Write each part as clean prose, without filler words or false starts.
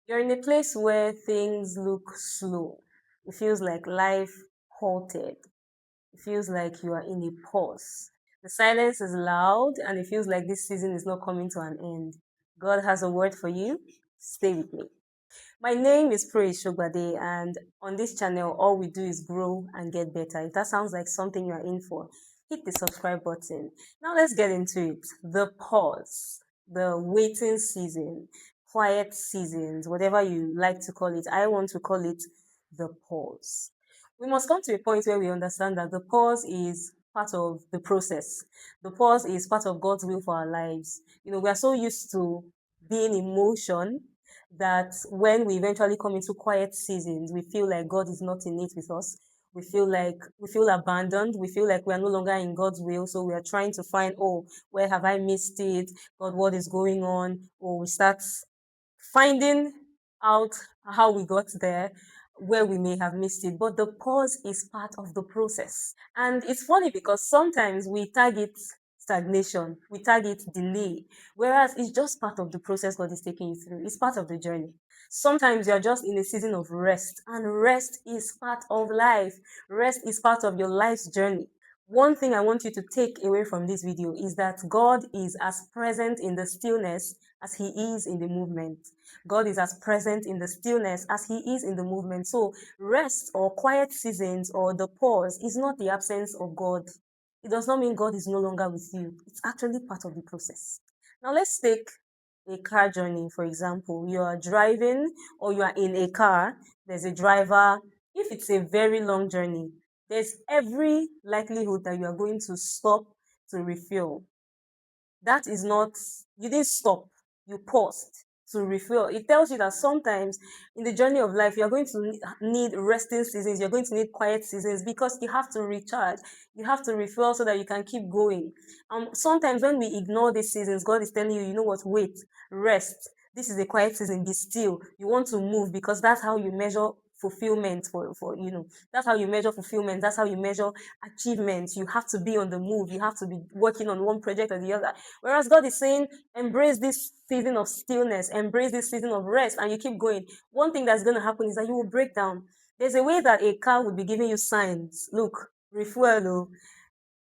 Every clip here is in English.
You're in a place where things look slow. It feels like life halted. It feels like you are in a pause. The silence is loud and it feels like this season is not coming to an end. God has a word for you. Stay with me. My name is Praise Shogbade, and on this channel, all we do is grow and get better. If that sounds like something you are in for, hit the subscribe button. Now let's get into it. The pause, the waiting season, quiet seasons, whatever you like to call it. I want to call it the pause. We must come to a point where we understand that the pause is part of the process. The pause is part of God's will for our lives. We are so used to being in motion that when we eventually come into quiet seasons, we feel like God is not in it with us. We feel abandoned. We feel like we are no longer in God's will. So we are trying to find, oh, where have I missed it? God, what is going on? Or we start finding out how we got there, where we may have missed it. But the pause is part of the process. And it's funny because sometimes we target stagnation, we target delay, whereas it's just part of the process God is taking you through. It's part of the journey. Sometimes you're just in a season of rest, and rest is part of life. Rest is part of your life's journey. One thing I want you to take away from this video is that God is as present in the stillness as he is in the movement. God is as present in the stillness as he is in the movement. So rest or quiet seasons or the pause is not the absence of God. It does not mean God is no longer with you. It's actually part of the process. Now let's take a car journey, for example. You are driving or you are in a car, there's a driver. If it's a very long journey, there's every likelihood that you are going to stop to refuel. That is not, you didn't stop, you paused to refuel. It tells you that sometimes in the journey of life, you're going to need resting seasons, you're going to need quiet seasons because you have to recharge, you have to refuel so that you can keep going. Sometimes when we ignore these seasons, God is telling you, you know what, wait, rest. This is a quiet season, be still. You want to move because that's how you measure fulfillment for that's how you measure fulfillment, that's how you measure achievement. You have to be on the move, you have to be working on one project or the other. Whereas God is saying, embrace this season of stillness, embrace this season of rest, and you keep going. One thing that's going to happen is that you will break down. There's a way that a car would be giving you signs. Look, refuel, oh,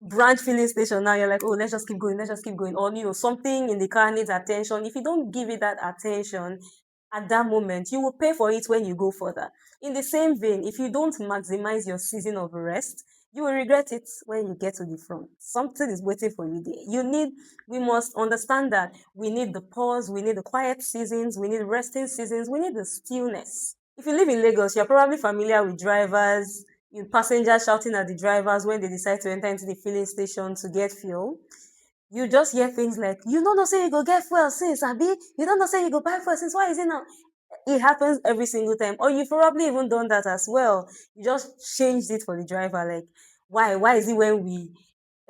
branch filling station. Now you're like, oh, let's just keep going, let's just keep going. Or, something in the car needs attention. If you don't give it that attention at that moment, you will pay for it when you go further. In the same vein, if you don't maximize your season of rest, you will regret it when you get to the front. Something is waiting for you there. We must understand that we need the pause, we need the quiet seasons, we need resting seasons, we need the stillness. If you live in Lagos, you're probably familiar with drivers, passengers shouting at the drivers when they decide to enter into the filling station to get fuel. You just hear things like, you don't know say you go get fuel since, Abi. You don't know say you go buy fuel since. Why is it now? It happens every single time. Or you've probably even done that as well. You just changed it for the driver. Like, why? Why is it when we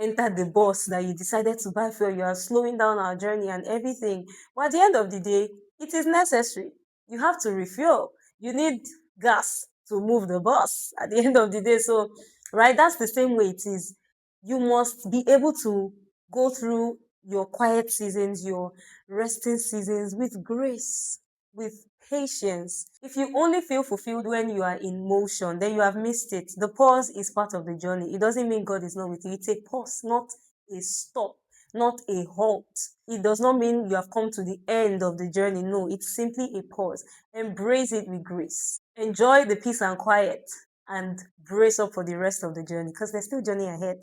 entered the bus that you decided to buy fuel? You are slowing down our journey and everything. But at the end of the day, it is necessary. You have to refuel. You need gas to move the bus at the end of the day. So, right, that's the same way it is. You must be able to go through your quiet seasons, your resting seasons with grace, with patience. If you only feel fulfilled when you are in motion, then you have missed it. The pause is part of the journey. It doesn't mean God is not with you. It's a pause, not a stop, not a halt. It does not mean you have come to the end of the journey. No, it's simply a pause. Embrace it with grace. Enjoy the peace and quiet and brace up for the rest of the journey because there's still journey ahead.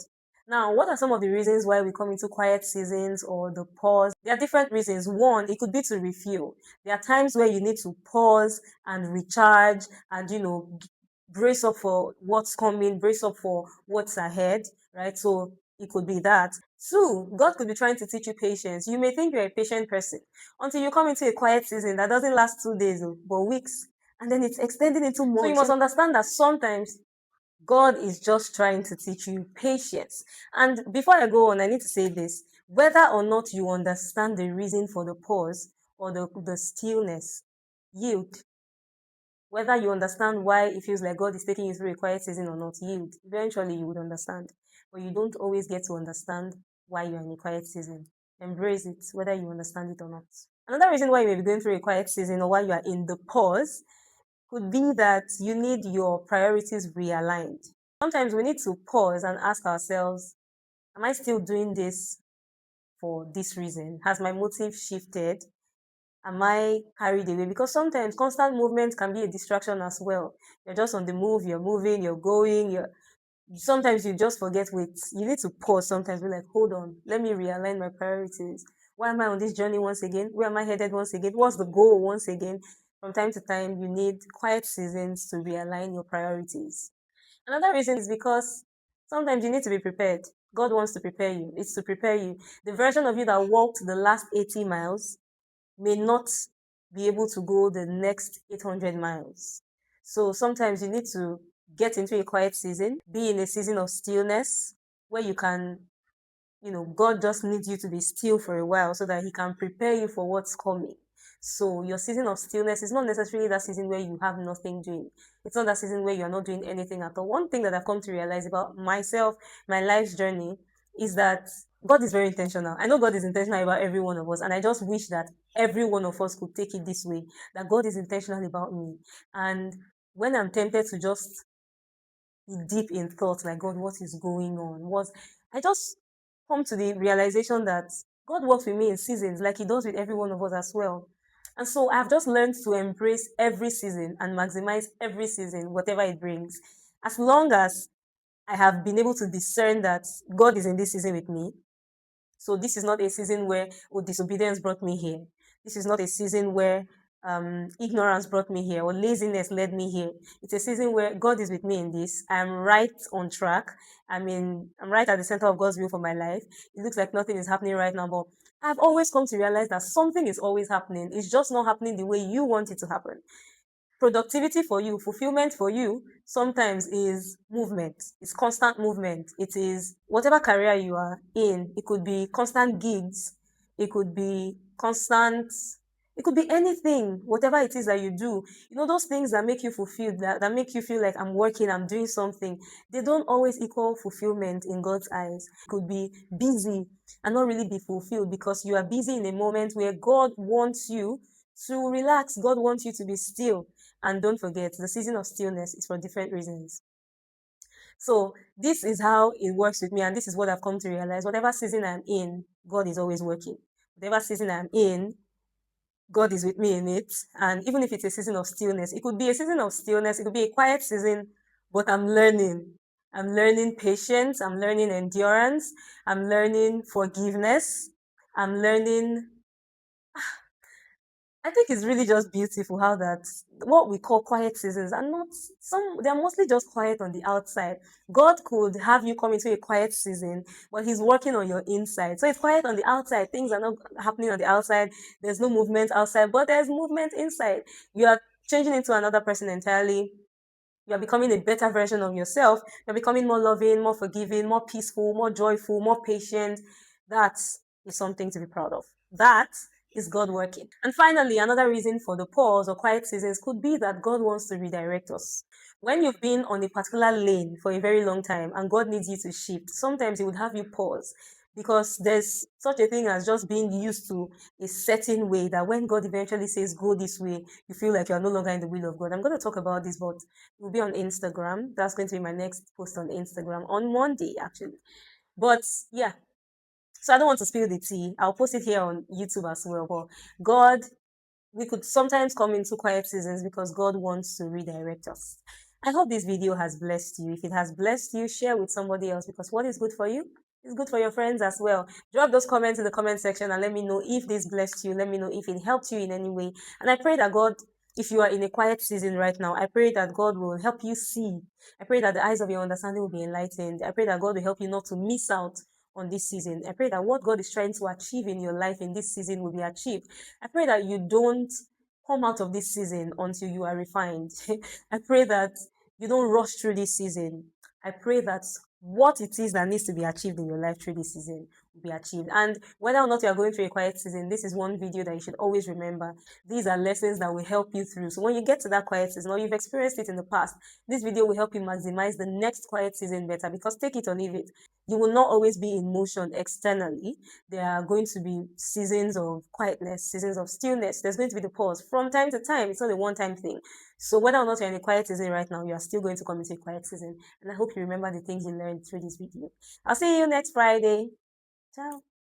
Now, what are some of the reasons why we come into quiet seasons or the pause? There are different reasons. One, it could be to refuel. There are times where you need to pause and recharge and, brace up for what's coming, brace up for what's ahead, right? So it could be that. Two, God could be trying to teach you patience. You may think you're a patient person until you come into a quiet season that doesn't last 2 days, but weeks. And then it's extending into months. So you must understand that sometimes God is just trying to teach you patience. And before I go on, I need to say this. Whether or not you understand the reason for the pause or the stillness, yield. Whether you understand why it feels like God is taking you through a quiet season or not, yield. Eventually you would understand. But you don't always get to understand why you're in a quiet season. Embrace it, whether you understand it or not. Another reason why you may be going through a quiet season or why you are in the pause could be that you need your priorities realigned. Sometimes we need to pause and ask ourselves, am I still doing this for this reason? Has my motive shifted? Am I carried away? Because sometimes constant movement can be a distraction as well. You're just on the move, you're moving, you're going, sometimes you just forget, wait, you need to pause sometimes, be like, hold on, let me realign my priorities. Why am I on this journey once again? Where am I headed once again? What's the goal once again? From time to time, you need quiet seasons to realign your priorities. Another reason is because sometimes you need to be prepared. God wants to prepare you. It's to prepare you. The version of you that walked the last 80 miles may not be able to go the next 800 miles. So sometimes you need to get into a quiet season, be in a season of stillness where you can, God just needs you to be still for a while so that He can prepare you for what's coming. So your season of stillness is not necessarily that season where you have nothing doing. It's not that season where you're not doing anything at all. One thing that I've come to realize about myself, my life's journey, is that God is very intentional. I know God is intentional about every one of us, and I just wish that every one of us could take it this way, that God is intentional about me. And when I'm tempted to just be deep in thought, like, God, what is going on? I just come to the realization that God works with me in seasons like He does with every one of us as well. And so I've just learned to embrace every season and maximize every season, whatever it brings. As long as I have been able to discern that God is in this season with me. So this is not a season where disobedience brought me here. This is not a season where ignorance brought me here or laziness led me here. It's a season where God is with me in this. I'm right on track. I'm right at the center of God's will for my life. It looks like nothing is happening right now, but I've always come to realize that something is always happening. It's just not happening the way you want it to happen. Productivity for you, fulfillment for you, sometimes is movement. It's constant movement. It is whatever career you are in. It could be constant gigs. It could be constant. It could be anything, whatever it is that you do. Those things that make you fulfilled, that make you feel like I'm working, I'm doing something, they don't always equal fulfillment in God's eyes. It could be busy and not really be fulfilled because you are busy in a moment where God wants you to relax. God wants you to be still. And don't forget, the season of stillness is for different reasons. So this is how it works with me, and this is what I've come to realize. Whatever season I'm in, God is always working. Whatever season I'm in, God is with me in it. And even if it's a season of stillness, it could be a season of stillness, it could be a quiet season, but I'm learning. I'm learning patience, I'm learning endurance, I'm learning forgiveness, I'm learning. I think it's really just beautiful how that what we call quiet seasons are not they're mostly just quiet on the outside. God could have you come into a quiet season, but He's working on your inside. So it's quiet on the outside. Things are not happening on the outside. There's no movement outside, but there's movement inside. You are changing into another person entirely. You are becoming a better version of yourself. You're becoming more loving, more forgiving, more peaceful, more joyful, more patient. That is something to be proud of. That is God working. And finally, another reason for the pause or quiet seasons could be that God wants to redirect us. When you've been on a particular lane for a very long time and God needs you to shift, sometimes He would have you pause because there's such a thing as just being used to a certain way that when God eventually says go this way, you feel like you're no longer in the will of God. I'm going to talk about this, but it will be on Instagram. That's going to be my next post on Instagram on Monday, actually. But yeah, so I don't want to spill the tea. I'll post it here on YouTube as well. But God, we could sometimes come into quiet seasons because God wants to redirect us. I hope this video has blessed you. If it has blessed you, share with somebody else because what is good for you is good for your friends as well. Drop those comments in the comment section and let me know if this blessed you. Let me know if it helped you in any way. And I pray that God, if you are in a quiet season right now, I pray that God will help you see. I pray that the eyes of your understanding will be enlightened. I pray that God will help you not to miss out on this season. I pray that what God is trying to achieve in your life in this season will be achieved. I pray that you don't come out of this season until you are refined. I pray that you don't rush through this season. I pray that what it is that needs to be achieved in your life through this season be achieved. And whether or not you are going through a quiet season, this is one video that you should always remember. These are lessons that will help you through. So when you get to that quiet season, or you've experienced it in the past, this video will help you maximize the next quiet season better, because take it or leave it, you will not always be in motion externally. There are going to be seasons of quietness, seasons of stillness. There's going to be the pause from time to time. It's not a one-time thing. So whether or not you're in a quiet season right now, you are still going to come into a quiet season. And I hope you remember the things you learned through this video. I'll see you next Friday. Ciao.